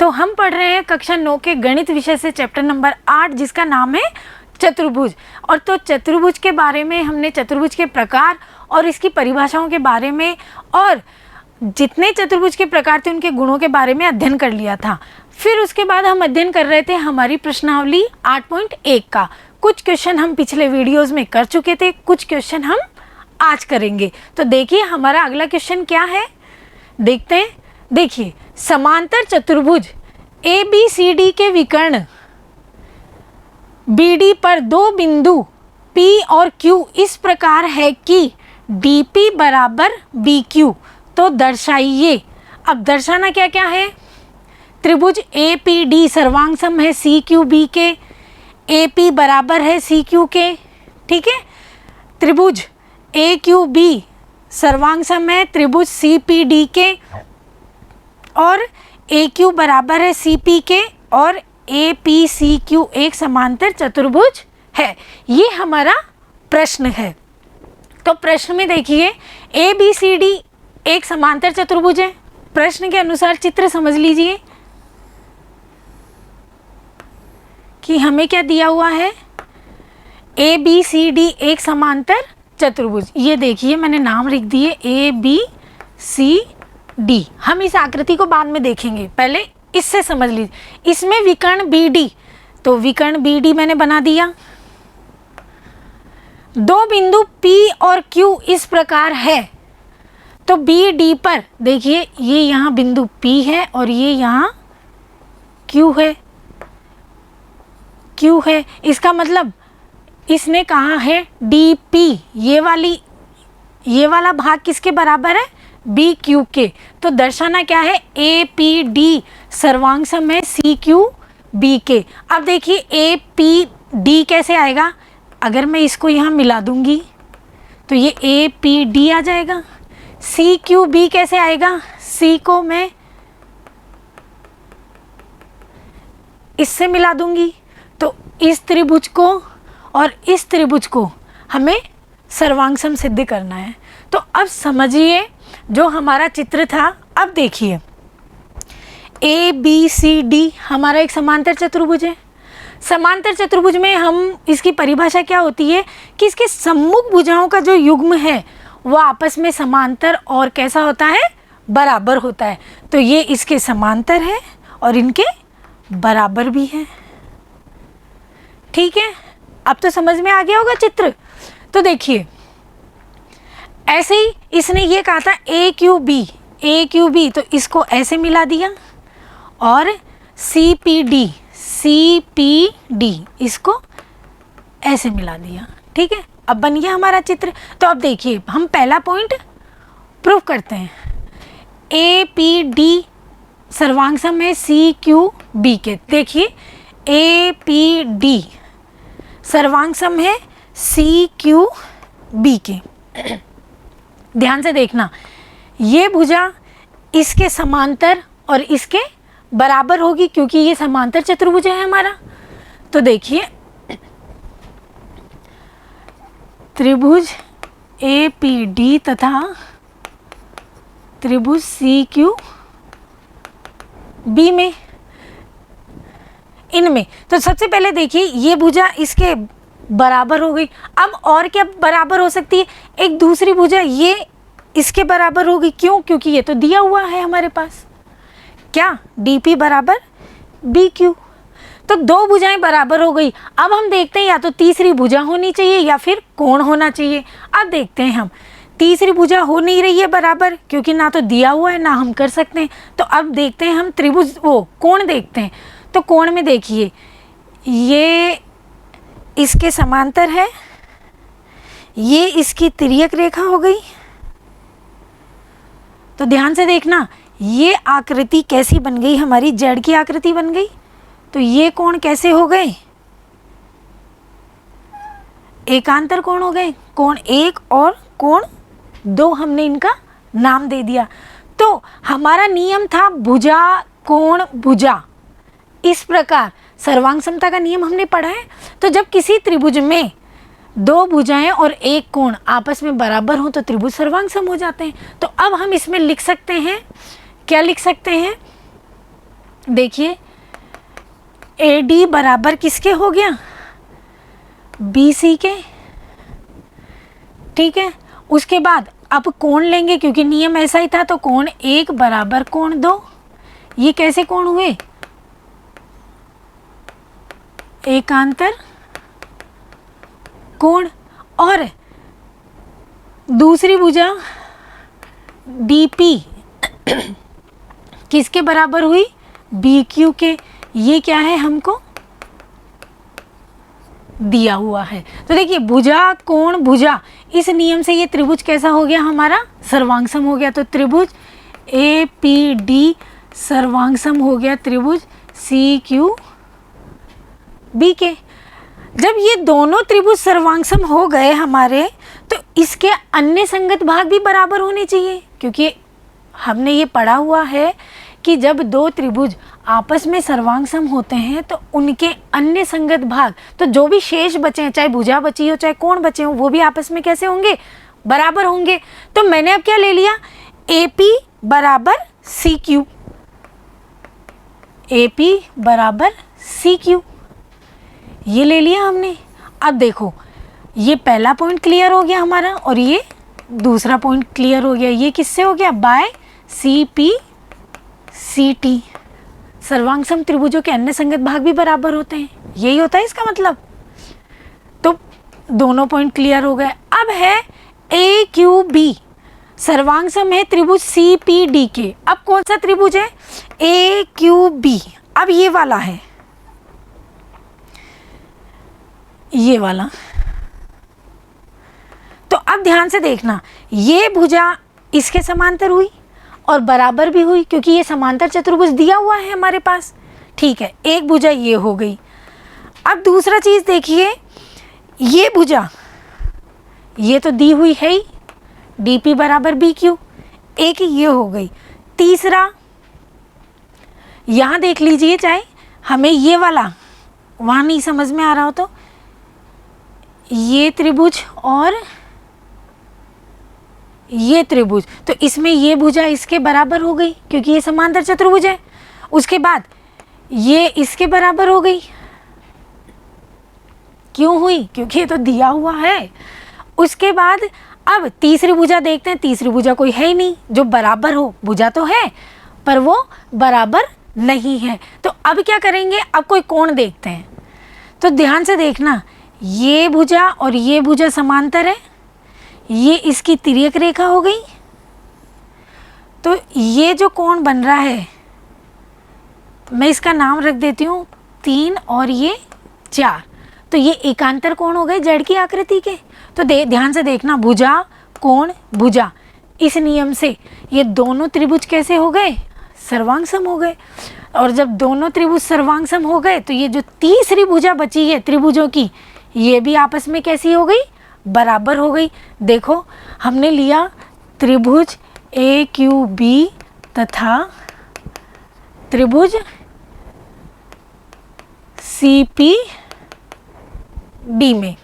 तो हम पढ़ रहे हैं कक्षा 9 के गणित विषय से चैप्टर नंबर 8 जिसका नाम है चतुर्भुज। और तो चतुर्भुज के बारे में हमने चतुर्भुज के प्रकार और इसकी परिभाषाओं के बारे में और जितने चतुर्भुज के प्रकार थे उनके गुणों के बारे में अध्ययन कर लिया था। फिर उसके बाद हम अध्ययन कर रहे थे हमारी प्रश्नावली 8.1 का। कुछ क्वेश्चन हम पिछले वीडियोस में कर चुके थे, कुछ क्वेश्चन हम आज करेंगे। तो देखिए हमारा अगला क्वेश्चन क्या है, देखते हैं। देखिए, समांतर चतुर्भुज ABCD के विकर्ण BD पर दो बिंदु P और Q इस प्रकार है कि DP बराबर BQ, तो दर्शाइए। अब दर्शाना क्या क्या है, त्रिभुज APD सर्वांग सम है CQB के, AP बराबर है CQ के, ठीक है। त्रिभुज AQB सर्वांग सम है त्रिभुज CPD के और AQ बराबर है CP के और APCQ एक समांतर चतुर्भुज है। ये हमारा प्रश्न है। तो प्रश्न में देखिए ABCD एक समांतर चतुर्भुज है। प्रश्न के अनुसार चित्र समझ लीजिए कि हमें क्या दिया हुआ है, ABCD एक समांतर चतुर्भुज। ये देखिए मैंने नाम लिख दिए ABCD। हम इस आकृति को बाद में देखेंगे, पहले इससे समझ लीजिए। इसमें विकर्ण BD, तो विकर्ण BD मैंने बना दिया। दो बिंदु P और Q इस प्रकार है, तो BD पर देखिए ये यहाँ बिंदु P है और ये यहाँ Q है, Q है। इसका मतलब इसने कहा है DP, ये वाला भाग किसके बराबर है, BQ के। तो दर्शाना क्या है, APD सर्वांग सम है CQB के। अब देखिए APD कैसे आएगा, अगर मैं इसको यहाँ मिला दूंगी तो ये APD आ जाएगा। CQB कैसे आएगा, C को मैं इससे मिला दूंगी, तो इस त्रिभुज को और इस त्रिभुज को हमें सर्वांग सम सिद्ध करना है। तो अब समझिए जो हमारा चित्र था। अब देखिए ABCD हमारा एक समांतर चतुर्भुज है। समांतर चतुर्भुज में हम इसकी परिभाषा क्या होती है कि इसके सम्मुख भुजाओं का जो युग्म है वो आपस में समांतर और कैसा होता है, बराबर होता है। तो ये इसके समांतर है और इनके बराबर भी है, ठीक है। अब तो समझ में आ गया होगा चित्र। तो देखिए ऐसे ही इसने ये कहा था AQB, तो इसको ऐसे मिला दिया और CPD इसको ऐसे मिला दिया, ठीक है। अब बन गया हमारा चित्र। तो अब देखिए हम पहला पॉइंट प्रूव करते हैं। APD सर्वांग सम है CQB के। देखिए APD सर्वांग सम है CQB के। ध्यान से देखना, ये भुजा इसके समांतर और इसके बराबर होगी क्योंकि ये समांतर चतुर्भुज है हमारा। तो देखिए त्रिभुज APD तथा त्रिभुज CQB में, इनमें तो सबसे पहले देखिए ये भुजा इसके बराबर हो गई। अब और क्या बराबर हो सकती है, एक दूसरी भुजा ये इसके बराबर होगी। क्यों, क्योंकि ये तो दिया हुआ है हमारे पास, क्या DP बराबर BQ। तो दो भुजाएं बराबर हो गई। अब हम देखते हैं या तो तीसरी भुजा होनी चाहिए या फिर कोण होना चाहिए। अब देखते हैं हम, तीसरी भुजा हो नहीं रही है बराबर क्योंकि ना तो दिया हुआ है ना हम कर सकते हैं। तो अब देखते हैं हम त्रिभुज कोण देखते हैं। तो कोण में देखिए ये इसके समांतर है, ये इसकी तिर्यक रेखा हो गई। तो ध्यान से देखना, ये आकृति कैसी बन गई, हमारी जड़ की आकृति बन गई। तो ये कोण कैसे हो गए, एकांतर कोण हो गए। कोण 1 और कोण 2 हमने इनका नाम दे दिया। तो हमारा नियम था भुजा कोण भुजा, इस प्रकार सर्वांग समता का नियम हमने पढ़ा है। तो जब किसी त्रिभुज में दो भुजाएं और एक कोण आपस में बराबर हो तो त्रिभुज सर्वांग सम हो जाते हैं। तो अब हम इसमें लिख सकते हैं, क्या लिख सकते हैं, देखिए ए डी बराबर किसके हो गया, बी सी के, ठीक है। उसके बाद अब कोण लेंगे क्योंकि नियम ऐसा ही था, तो कोण एक बराबर कोण दो, ये कैसे कोण हुए, एकांतर कोण। और दूसरी भुजा डीपी किसके बराबर हुई, बी क्यू के, ये क्या है हमको दिया हुआ है। तो देखिए भुजा कोण भुजा, इस नियम से ये त्रिभुज कैसा हो गया हमारा, सर्वांगसम हो गया। तो त्रिभुज ए पी डी सर्वांगसम हो गया त्रिभुज सी क्यू बी के। जब ये दोनों त्रिभुज सर्वांगसम हो गए हमारे, तो इसके अन्य संगत भाग भी बराबर होने चाहिए, क्योंकि हमने ये पढ़ा हुआ है कि जब दो त्रिभुज आपस में सर्वांगसम होते हैं तो उनके अन्य संगत भाग, तो जो भी शेष बचे हैं, चाहे भुजा बची हो चाहे कोण बचे हो, वो भी आपस में कैसे होंगे, बराबर होंगे। तो मैंने अब क्या ले लिया, ए पी बराबर सी क्यू, ए पी बराबर सी क्यू, ये ले लिया हमने। अब देखो ये पहला पॉइंट क्लियर हो गया हमारा और ये दूसरा पॉइंट क्लियर हो गया। ये किससे हो गया, by C P C T. सर्वांगसम त्रिभुजों के अन्य संगत भाग भी बराबर होते हैं, यही होता है इसका मतलब। तो दोनों पॉइंट क्लियर हो गए। अब है ए क्यू बी, सर्वांगसम है त्रिभुज सी पी डी के। अब कौन सा त्रिभुज है, ए क्यू बी। अब ये वाला है, ये वाला। तो अब ध्यान से देखना, ये भुजा इसके समांतर हुई और बराबर भी हुई, क्योंकि ये समांतर चतुर्भुज दिया हुआ है हमारे पास, ठीक है। एक भुजा ये हो गई। अब दूसरा चीज देखिए, ये भुजा ये तो दी हुई है ही, डीपी बराबर बी क्यू, एक ये हो गई। तीसरा यहां देख लीजिए, चाहे हमें ये वाला वहां नहीं समझ में आ रहा हो तो ये त्रिभुज और ये त्रिभुज, तो इसमें ये भुजा इसके बराबर हो गई क्योंकि ये समांतर चतुर्भुज है। उसके बाद ये इसके बराबर हो गई, क्यों हुई, क्योंकि ये तो दिया हुआ है। उसके बाद अब तीसरी भुजा देखते हैं, तीसरी भुजा कोई है ही नहीं जो बराबर हो, भुजा तो है पर वो बराबर नहीं है। तो अब क्या करेंगे, अब कोई कोण देखते हैं। तो ध्यान से देखना, ये भुजा और ये भुजा समांतर है, ये इसकी तिर्यक रेखा हो गई। तो ये जो कोण बन रहा है, मैं इसका नाम रख देती हूँ 3 और ये 4, तो ये एकांतर कोण हो गए जड़ की आकृति के। तो ध्यान से देखना, भुजा कोण भुजा, इस नियम से ये दोनों त्रिभुज कैसे हो गए, सर्वांगसम हो गए। और जब दोनों त्रिभुज सर्वांगसम हो गए तो ये जो तीसरी भुजा बची है त्रिभुजों की, ये भी आपस में कैसी हो गई, बराबर हो गई। देखो हमने लिया त्रिभुज ए क्यू बी तथा त्रिभुज सी पी डी में,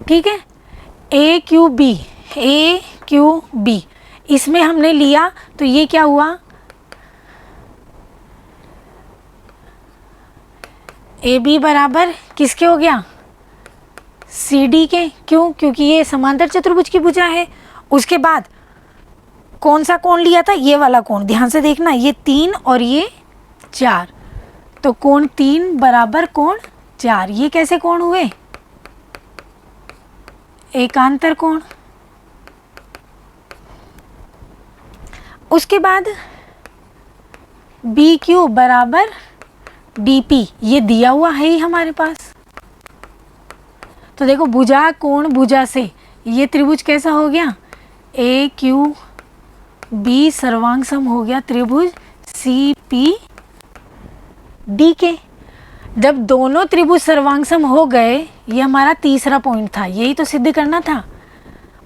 ठीक है। ए क्यू बी इसमें हमने लिया, तो ये क्या हुआ, ए बी बराबर किसके हो गया, सी डी के। क्यों, क्योंकि ये समांतर चतुर्भुज की भुजा है। उसके बाद कौन सा कोण लिया था, ये वाला कोण, ध्यान से देखना, ये 3 और ये 4, तो कोण 3 बराबर कोण 4, ये कैसे कोण हुए, एकांतर कोण। उसके बाद बी क्यू बराबर डी पी, ये दिया हुआ है ही हमारे पास। तो देखो भुजा कोण भुजा से ये त्रिभुज कैसा हो गया, ए क्यू बी सर्वांगसम हो गया त्रिभुज सी पी डी के। जब दोनों त्रिभुज सर्वांगसम हो गए, ये हमारा तीसरा पॉइंट था, यही तो सिद्ध करना था।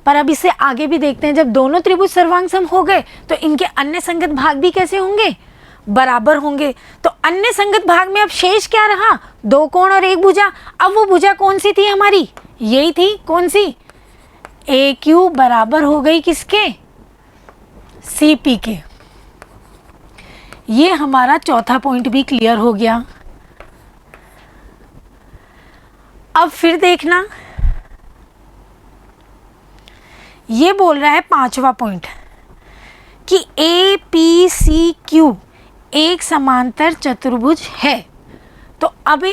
पर अब इससे आगे भी देखते हैं, जब दोनों त्रिभुज सर्वांगसम हो गए तो इनके अन्य संगत भाग भी कैसे होंगे, बराबर होंगे। तो अन्य संगत भाग में अब शेष क्या रहा, 2 कोण और 1 भुजा। अब वो भुजा कौन सी थी हमारी, यही थी, कौन सी, ए क्यू बराबर हो गई किसके, सी पी के। ये हमारा चौथा पॉइंट भी क्लियर हो गया। अब फिर देखना, ये बोल रहा है पांचवा पॉइंट कि ए पी सी क्यू एक समांतर चतुर्भुज है। तो अब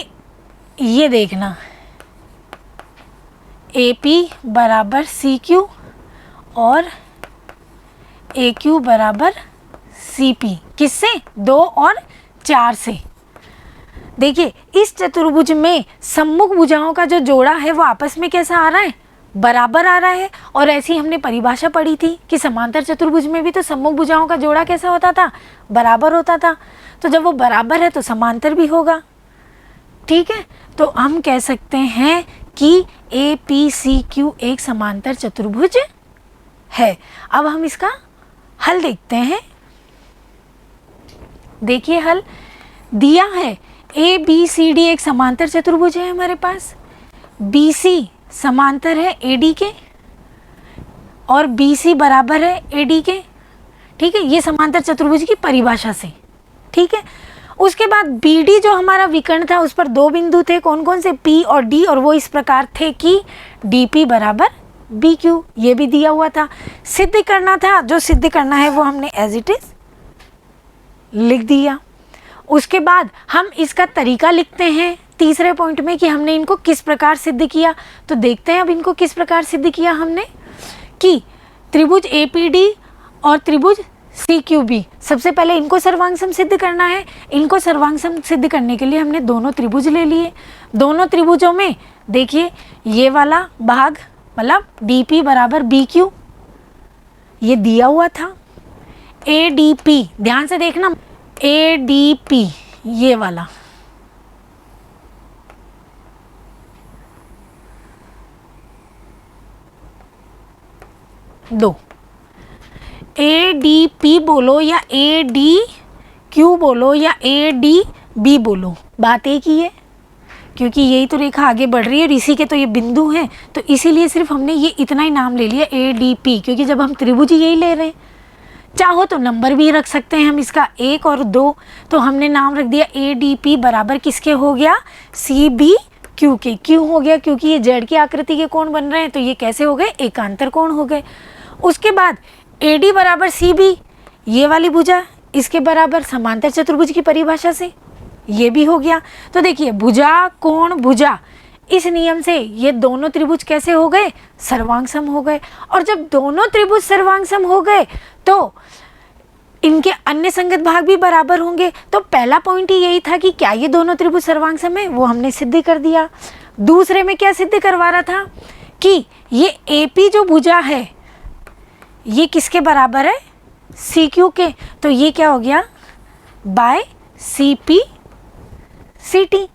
ये देखना, ए पी बराबर सी क्यू और ए क्यू बराबर सी पी, किससे? 2 और 4 से। देखिए इस चतुर्भुज में सम्मुख भुजाओं का जो जोड़ा है वो आपस में कैसा आ रहा है? बराबर आ रहा है। और ऐसी हमने परिभाषा पढ़ी थी कि समांतर चतुर्भुज में भी तो सम्मुख भुजाओं का जोड़ा कैसा होता था? बराबर होता था। तो जब वो बराबर है तो समांतर भी होगा। ठीक है, तो हम कह सकते हैं कि ए पी सी क्यू एक समांतर चतुर्भुज है। अब हम इसका हल देखते हैं। देखिए हल दिया है, ए बी सी डी एक समांतर चतुर्भुज है हमारे पास। बी सी समांतर है ए डी के और बी सी बराबर है ए डी के। ठीक है, ये समांतर चतुर्भुज की परिभाषा से। ठीक है, उसके बाद बी डी जो हमारा विकर्ण था उस पर 2 बिंदु थे, कौन कौन से? पी और डी, और वो इस प्रकार थे कि डी पी बराबर बी क्यू, ये भी दिया हुआ था। सिद्ध करना था, जो सिद्ध करना है वो हमने एज इट इज लिख दिया। उसके बाद हम इसका तरीका लिखते हैं तीसरे पॉइंट में कि हमने इनको किस प्रकार सिद्ध किया। तो देखते हैं अब इनको किस प्रकार सिद्ध किया हमने, कि त्रिभुज ए पी डी और त्रिभुज सी क्यू बी, सबसे पहले इनको सर्वांगसम सिद्ध करना है। इनको सर्वांगसम सिद्ध करने के लिए हमने दोनों त्रिभुज ले लिए। दोनों त्रिभुजों में देखिए ये वाला भाग मतलब डी पी बराबर बी क्यू, ये दिया हुआ था। ए डी पी, ध्यान से देखना, ए डी पी ये वाला, दो ए डी पी बोलो या ए डी क्यू बोलो या ए डी बी बोलो, बात एक ही है, क्योंकि यही तो रेखा आगे बढ़ रही है और इसी के तो ये बिंदु हैं। तो इसीलिए सिर्फ हमने ये इतना ही नाम ले लिया ए डी पी, क्योंकि जब हम त्रिभुज यही ले रहे हैं। चाहो तो नंबर भी रख सकते हैं हम इसका 1 और 2, तो हमने नाम रख दिया ए डी पी बराबर किसके हो गया? सी बी क्यू के। क्यों हो गया? क्योंकि ये जेड की आकृति के कोण बन रहे हैं, तो ये कैसे हो गए? एकांतर कोण हो गए। उसके बाद ए डी बराबर सी बी, ये वाली भुजा इसके बराबर समांतर चतुर्भुज की परिभाषा से ये भी हो गया। तो देखिए भुजा कोण भुजा, इस नियम से ये दोनों त्रिभुज कैसे हो गए? सर्वांगसम हो गए। और जब दोनों त्रिभुज सर्वांगसम हो गए तो इनके अन्य संगत भाग भी बराबर होंगे। तो पहला पॉइंट ही यही था कि क्या ये दोनों त्रिभुज सर्वांगसम है, वो हमने सिद्ध कर दिया। दूसरे में क्या सिद्ध करवा रहा था कि ये एपी जो भुजा है ये किसके बराबर है? सी क्यू के। तो ये क्या हो गया? By C P C T.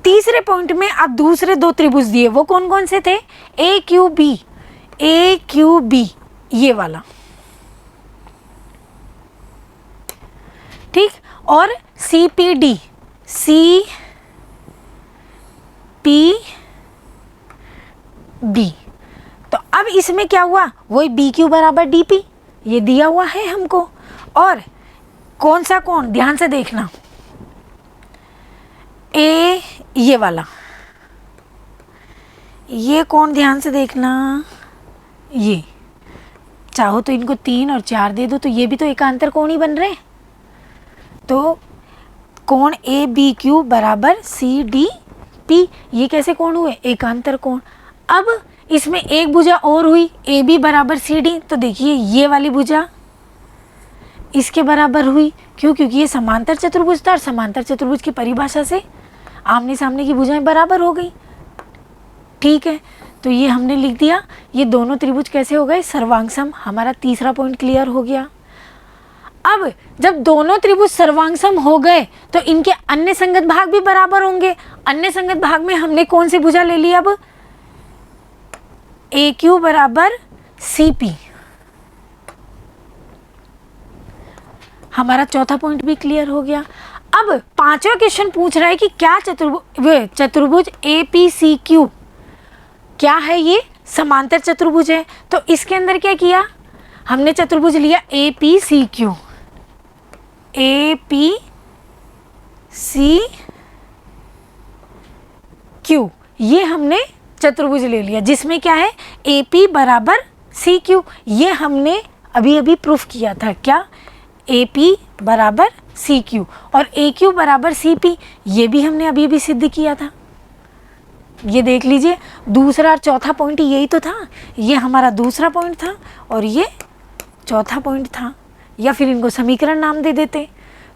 तीसरे पॉइंट में अब दूसरे 2 त्रिभुज दिए, वो कौन कौन से थे? ए क्यू बी ये वाला, ठीक, और C P D, C P B. तो अब इसमें क्या हुआ? वही बी क्यू बराबर डी पी, ये दिया हुआ है हमको। और कौन सा कोण? ध्यान से देखना, ए ये वाला, ये कोण ध्यान से देखना, ये चाहो तो इनको 3 और 4 दे दो, तो ये भी तो एकांतर कोण ही बन रहे हैं। तो कोण ए बी क्यू बराबर सी डी पी, ये कैसे कोण हुए? एकांतर कोण। अब इसमें एक भुजा और हुई ए बी बराबर सी डी, तो देखिए ये वाली भुजा इसके बराबर हुई। क्यों? क्योंकि ये समांतर चतुर्भुज था और समांतर चतुर्भुज की परिभाषा से आमने सामने की भुजाएं बराबर हो गई। ठीक है, तो ये हमने लिख दिया। ये दोनों त्रिभुज कैसे हो गए? सर्वांगसम। हमारा तीसरा पॉइंट क्लियर हो गया। अब जब दोनों त्रिभुज सर्वांगसम हो गए तो इनके अन्य संगत भाग भी बराबर होंगे। अन्य संगत भाग में हमने कौन सी भुजा ले ली? अब ए क्यू बराबर सी पी। हमारा चौथा पॉइंट भी क्लियर हो गया। अब पांचवा क्वेश्चन पूछ रहा है कि क्या चतुर्भुज ए पी सी क्यू क्या है? ये समांतर चतुर्भुज है। तो इसके अंदर क्या किया हमने? चतुर्भुज लिया A P C Q. A P C Q, ये हमने चतुर्भुज ले लिया जिसमें क्या है ए पी बराबर सी क्यू। ये हमने अभी अभी प्रूफ किया था, क्या, ए पी बराबर सी क्यू, और ए क्यू बराबर सी पी, ये भी हमने अभी अभी सिद्ध किया था। ये देख लीजिए, दूसरा और चौथा पॉइंट यही तो था, ये हमारा दूसरा पॉइंट था और ये चौथा पॉइंट था, या फिर इनको समीकरण नाम दे देते।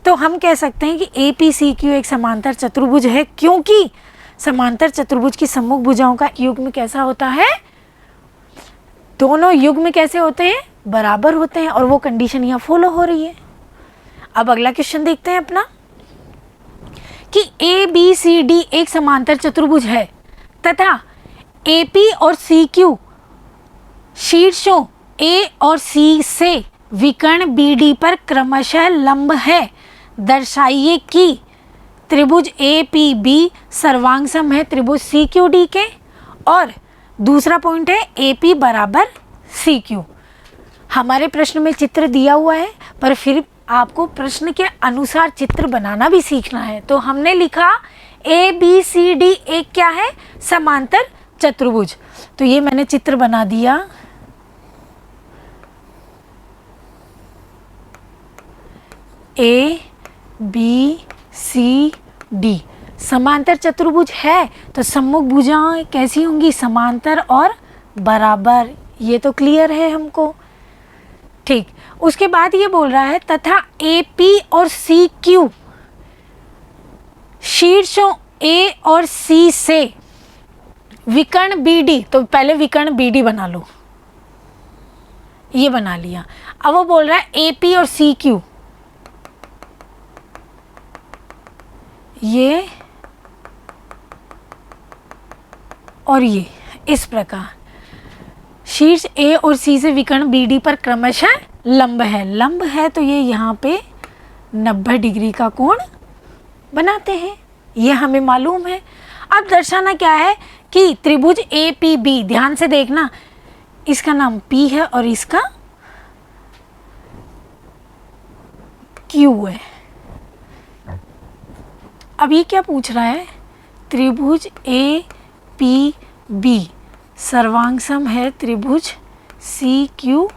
तो हम कह सकते हैं कि ए पी सी क्यू एक समांतर चतुर्भुज है, क्योंकि समांतर चतुर्भुज की सम्मुख भुजाओं का युग्म कैसा होता है, दोनों युग्म कैसे होते हैं, बराबर होते हैं, और वो कंडीशन यहाँ फॉलो हो रही है। अब अगला क्वेश्चन देखते हैं अपना, कि ए बी सी डी एक समांतर चतुर्भुज है तथा ए पी और सी क्यू शीर्षों ए और सी से विकर्ण बी डी पर क्रमशः लंब है, दर्शाइए कि त्रिभुज ए पी बी सर्वांग सम है त्रिभुज सी क्यू डी के, और दूसरा पॉइंट है ए पी बराबर सी क्यू। हमारे प्रश्न में चित्र दिया हुआ है, पर फिर आपको प्रश्न के अनुसार चित्र बनाना भी सीखना है। तो हमने लिखा ए बी सी डी एक क्या है, समांतर चतुर्भुज। तो ये मैंने चित्र बना दिया, ए बी सी डी समांतर चतुर्भुज है, तो सम्मुख भुजाएं कैसी होंगी, समांतर और बराबर। ये तो क्लियर है हमको, ठीक। उसके बाद ये बोल रहा है तथा ए पी और सी क्यू शीर्षों ए और सी से विकर्ण बी डी, तो पहले विकर्ण बी डी बना लो, ये बना लिया। अब वो बोल रहा है ए पी और सी क्यू, ये और ये इस प्रकार शीर्ष ए और सी से विकर्ण बी डी पर क्रमशः लंब है। लंब है तो ये यहाँ पे 90 डिग्री का कोण बनाते हैं, ये हमें मालूम है। अब दर्शाना क्या है कि त्रिभुज ए पी बी, ध्यान से देखना, इसका नाम P है और इसका Q है। अब ये क्या पूछ रहा है, त्रिभुज ए पी बी सर्वांग सम है त्रिभुज सी क्यू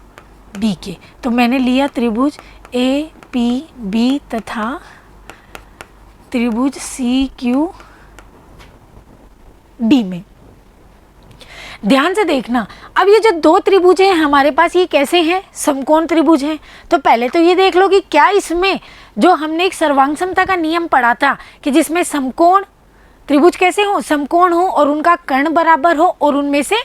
डी के। तो मैंने लिया त्रिभुज ए पी बी तथा त्रिभुज सी क्यू डी में। ध्यान से देखना, अब ये जो दो त्रिभुज हैं हमारे पास, ये कैसे हैं, समकोण त्रिभुज हैं। तो पहले तो ये देख लो कि क्या इसमें जो हमने एक सर्वांग समता का नियम पढ़ा था कि जिसमें समकोण त्रिभुज कैसे हो, समकोण हो और उनका कर्ण बराबर हो और उनमें से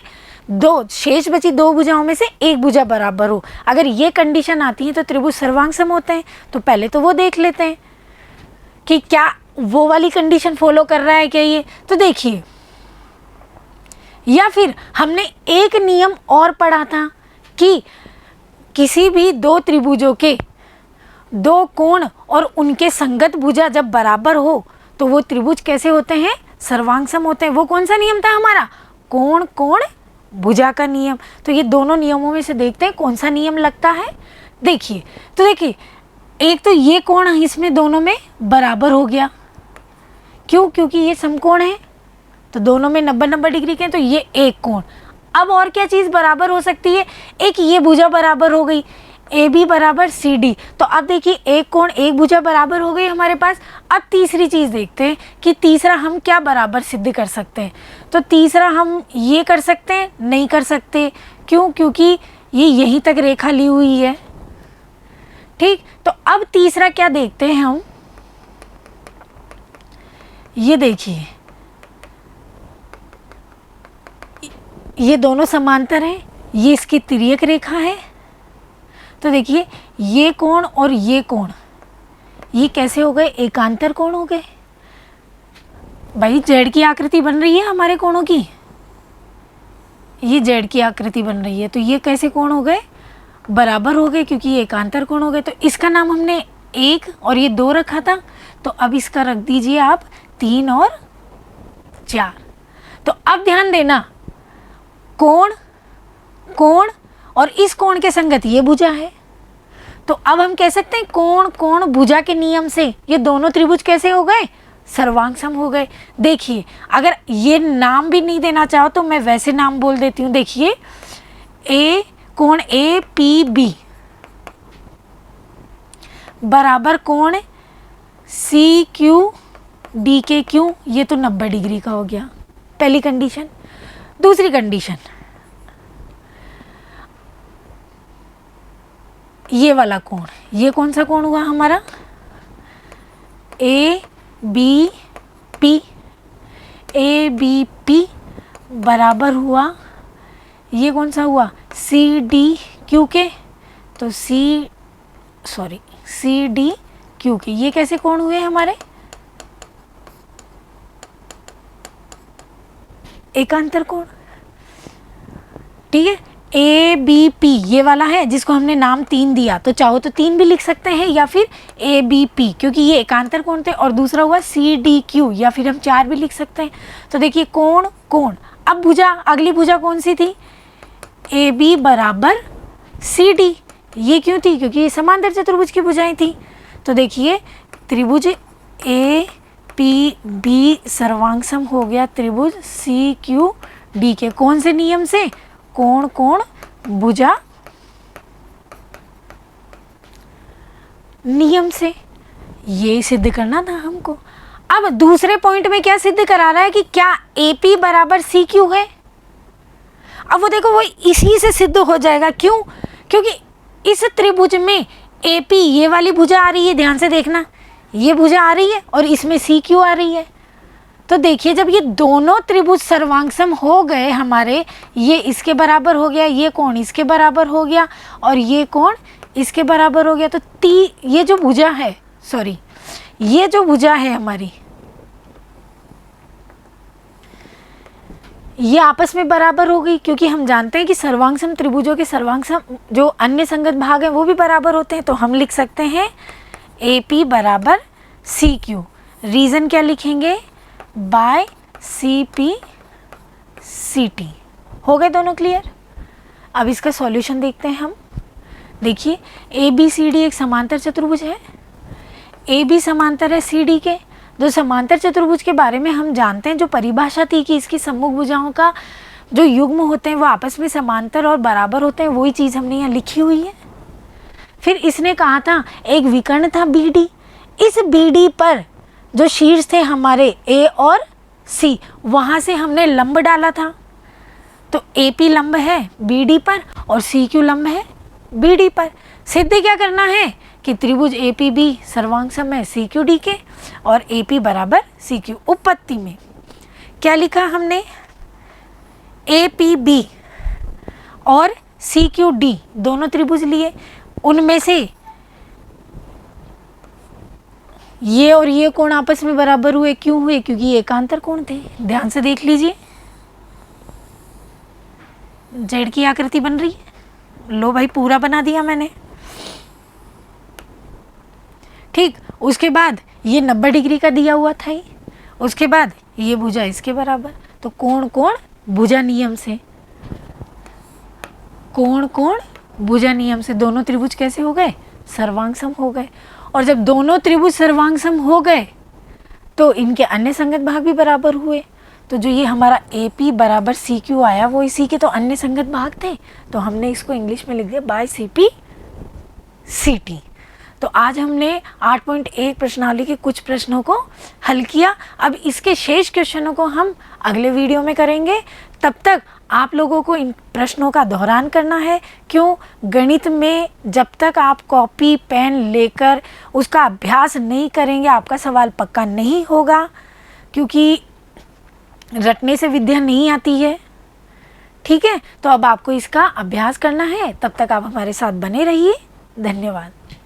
दो शेष बची दो भुजाओं में से एक भुजा बराबर हो। अगर ये कंडीशन आती है तो त्रिभुज सर्वांग सम होते हैं। तो पहले तो वो देख लेते हैं कि क्या वो वाली कंडीशन फॉलो कर रहा है क्या ये। तो देखिए, या फिर हमने एक नियम और पढ़ा था कि किसी भी दो त्रिभुजों के दो कोण और उनके संगत भुजा जब बराबर हो तो वो त्रिभुज कैसे होते हैं, सर्वांग सम होते हैं। वो कौन सा नियम था हमारा, कोण कोण भुजा का नियम। तो ये दोनों नियमों में से देखते हैं कौन सा नियम लगता है। देखिए, तो देखिए, एक तो ये कोण इसमें दोनों में बराबर हो गया, क्यों, क्योंकि ये समकोण है तो दोनों में 90-90 डिग्री के हैं, तो ये एक कोण। अब और क्या चीज़ बराबर हो सकती है, एक ये भुजा बराबर हो गई, ए बी बराबर सी डी। तो अब देखिए, एक कोण एक भुजा बराबर हो गई हमारे पास। अब तीसरी चीज़ देखते हैं कि तीसरा हम क्या बराबर सिद्ध कर सकते हैं। तो तीसरा हम ये कर सकते हैं, नहीं कर सकते, क्यों, क्योंकि ये यहीं तक रेखा ली हुई है, ठीक। तो अब तीसरा क्या देखते हैं हम, ये देखिए, ये दोनों समांतर हैं, ये इसकी तिर्यक रेखा है। तो देखिए, ये कोण और ये कोण ये कैसे हो गए, एकांतर कोण हो गए। भाई जेड की आकृति बन रही है हमारे कोणों की, ये जेड की आकृति बन रही है, तो ये कैसे कोण हो गए, बराबर हो गए, क्योंकि ये एकांतर कोण हो गए। तो इसका नाम हमने 1 और ये 2 रखा था, तो अब इसका रख दीजिए आप 3 और 4। तो अब ध्यान देना, कोण कोण और इस कोण के संगत ये भुजा है, तो अब हम कह सकते हैं कोण कोण भुजा के नियम से ये दोनों त्रिभुज कैसे हो गए, सर्वांगसम हो गए। देखिए अगर ये नाम भी नहीं देना चाहो तो मैं वैसे नाम बोल देती हूँ। देखिए ए कोण ए पी बी बराबर कोण सी क्यू डी के क्यू, ये तो 90 डिग्री का हो गया पहली कंडीशन। दूसरी कंडीशन, ये वाला कोण, ये कौन सा कोण हुआ हमारा, A B P, A B P बराबर हुआ, ये कौन सा हुआ, सी डी क्यू के, तो सी डी क्यू के। ये कैसे कोण हुए हमारे, एकांतर कोण। ठीक है, ए बी पी ये वाला है जिसको हमने नाम 3 दिया, तो चाहो तो 3 भी लिख सकते हैं या फिर ए बी पी, क्योंकि ये एकांतर कोण थे। और दूसरा हुआ सी डी क्यू, या फिर हम 4 भी लिख सकते हैं। तो देखिए कोण कोण, अब भुजा, अगली भुजा कौन सी थी, ए बी बराबर सी डी। ये क्यों थी, क्योंकि ये समांतर चतुर्भुज की भुजाएं थी। तो देखिए त्रिभुज ए पी बी सर्वांगसम हो गया त्रिभुज सी क्यू डी के कौन से नियम से, कोण कोण भुजा नियम से। ये सिद्ध करना था हमको। अब दूसरे पॉइंट में क्या सिद्ध करा रहा है कि क्या AP बराबर CQ है। अब वो देखो वो इसी से सिद्ध हो जाएगा। क्यों, क्योंकि इस त्रिभुज में AP ये वाली भुजा आ रही है, ध्यान से देखना, ये भुजा आ रही है और इसमें CQ आ रही है। तो देखिए जब ये दोनों त्रिभुज सर्वांगसम हो गए हमारे, ये इसके बराबर हो गया, ये कोण इसके बराबर हो गया और ये कोण इसके बराबर हो गया, तो ये जो भुजा है, ये जो भुजा है हमारी, ये आपस में बराबर हो गई। क्योंकि हम जानते हैं कि सर्वांगसम त्रिभुजों के सर्वांगसम जो अन्य संगत भाग हैं वो भी बराबर होते हैं। तो हम लिख सकते हैं AP बराबर CQ। रीज़न क्या लिखेंगे, बाय CP CT। हो गए दोनों क्लियर। अब इसका सॉल्यूशन देखते हैं हम। देखिए ABCD एक समांतर चतुर्भुज है, AB समांतर है CD के। जो समांतर चतुर्भुज के बारे में हम जानते हैं, जो परिभाषा थी कि इसकी सम्मुख भुजाओं का जो युग्म होते हैं वो आपस में समांतर और बराबर होते हैं, वही चीज़ हमने यहाँ लिखी हुई है। फिर इसने कहा था एक विकर्ण था BD, इस BD पर जो शीर्ष थे हमारे A और C, वहाँ से हमने लंब डाला था। तो AP लंब है BD पर और CQ लंब है BD पर। सिद्ध क्या करना है कि त्रिभुज APB सर्वांगसम है CQD के और AP बराबर CQ। उपपत्ति में क्या लिखा हमने, APB और CQD दोनों त्रिभुज लिए, उनमें से ये और ये कोण आपस में बराबर हुए। क्यों हुए, क्योंकि ये एकांतर कोण थे। ध्यान से देख लीजिए, जेड की आकृति बन रही है। लो भाई पूरा बना दिया मैंने। ठीक, उसके बाद ये 90 डिग्री का दिया हुआ था ही। उसके बाद ये भुजा इसके बराबर। तो कोण कोण भुजा नियम से, कोण कोण भुजा नियम से दोनों त्रिभुज कैसे हो गए, सर्वांगसम हो गए। और जब दोनों त्रिभुज सर्वांगसम हो गए तो इनके अन्य संगत भाग भी बराबर हुए। तो जो ये हमारा AP बराबर CQ आया वो इसी के तो अन्य संगत भाग थे। तो हमने इसको इंग्लिश में लिख दिया बाय CP CT। तो आज हमने 8.1 प्रश्नावली के कुछ प्रश्नों को हल किया। अब इसके शेष क्वेश्चनों को हम अगले वीडियो में करेंगे। तब तक आप लोगों को इन प्रश्नों का दोहरान करना है। क्यों, गणित में जब तक आप कॉपी पेन लेकर उसका अभ्यास नहीं करेंगे आपका सवाल पक्का नहीं होगा, क्योंकि रटने से विद्या नहीं आती है। ठीक है, तो अब आपको इसका अभ्यास करना है। तब तक आप हमारे साथ बने रहिए। धन्यवाद।